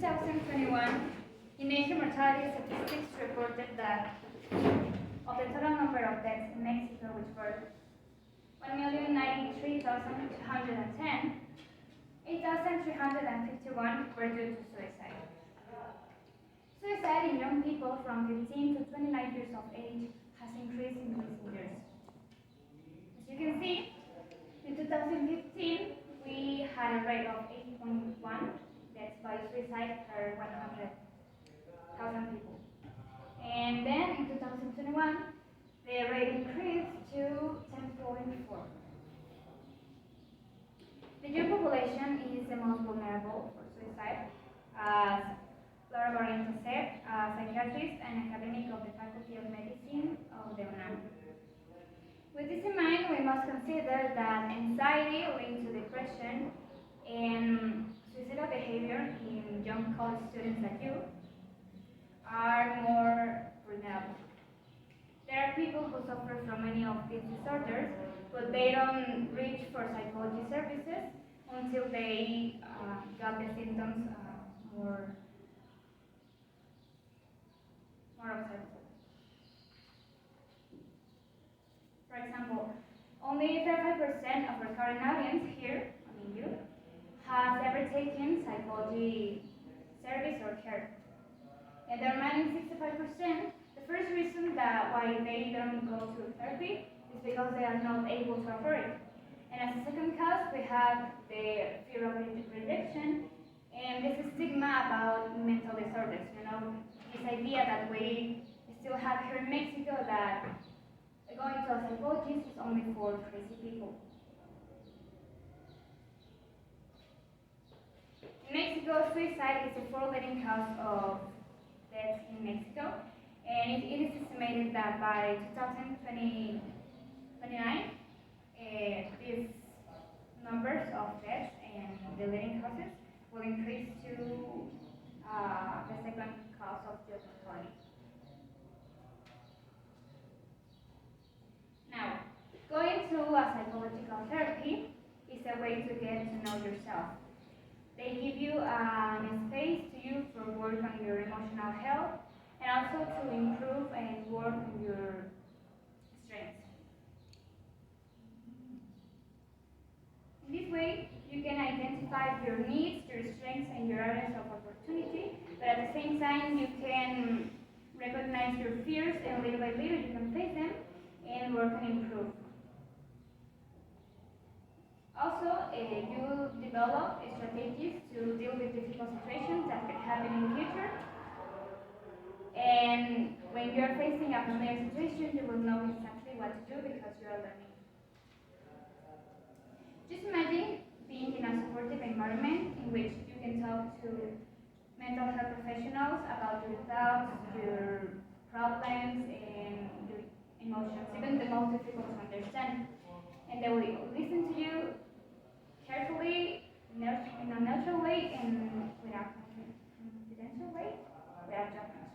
2021, INEGI mortality statistics reported that of the total number of deaths in Mexico, which were 1,093,210, 8,351 were due to suicide. Suicide in young people from 15 to 29 years of age has increased in recent years. As you can see, in 2015, we had a rate of 8.1 deaths by suicide per 100,000 people. And then in 2021, the rate increased to 10.4. The young population is the most vulnerable for suicide, as Laura Barrientos said, a psychiatrist and academic of the Faculty of Medicine of the UNAM. With this in mind, we must consider that anxiety linked to depression and suicidal behavior in young college students like you are more vulnerable. There are people who suffer from many of these disorders, but they don't reach for psychology services until they got the symptoms more observable. For example, only 35% of our current audience here, I mean you, has ever taken psychology service or care. And the remaining 65%, the first reason why they don't go to therapy is because they are not able to afford it. And as a second cause, we have the fear of rejection and this stigma about mental disorders. You know, this idea that we still have here in Mexico that going to a psychologist is only for crazy people. In Mexico, suicide is the fourth leading cause of death in Mexico, and it is estimated that by 2029, these numbers of deaths and the leading causes will increase to the second cause of death mortality. Now, going to a psychological therapy is a way to get to know yourself. They give you a space to use for work on your emotional health and also to improve and work on your strengths. In this way, you can identify your needs, your strengths, and your areas of opportunity, but at the same time, you can recognize your fears and little by little you can face them and work and improve. Also, you develop strategies to deal with difficult situations that could happen in the future. And when you're facing a familiar situation, you will know exactly what to do because you are learning. Just imagine being in a supportive environment in which you can talk to mental health professionals about your thoughts, your problems, and your emotions, even the most difficult to understand. And they will listen to you carefully, in a neutral way, and without confidential way, without judgment.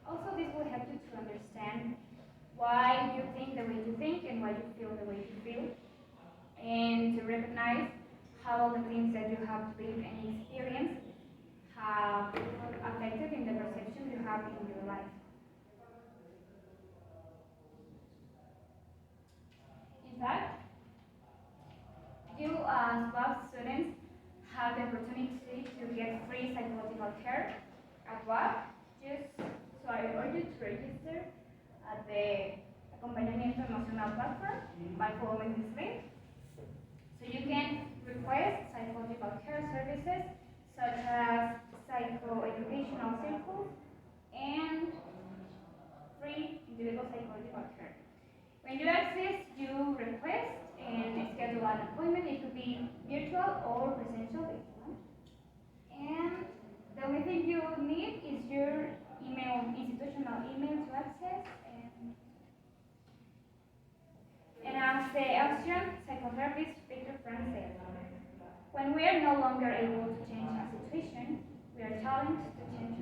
Also, this will help you to understand why you think the way you think and why you feel the way you feel, and to recognize how all the things that you have lived and experienced have affected in the perception you have in your life. In fact, you as WAP students have the opportunity to get free psychological care at WAP. So I urge you to register at the Acompañamiento Emocional platform by following this link. So you can request psychological care services such as psychoeducational circles and free individual psychological care. When you access, you request and schedule an appointment. It could be virtual or presential if you want. And the only thing you need is your institutional email to access. And as the Austrian psychotherapist Victor Frank said, when we are no longer able to change a situation, we are challenged to change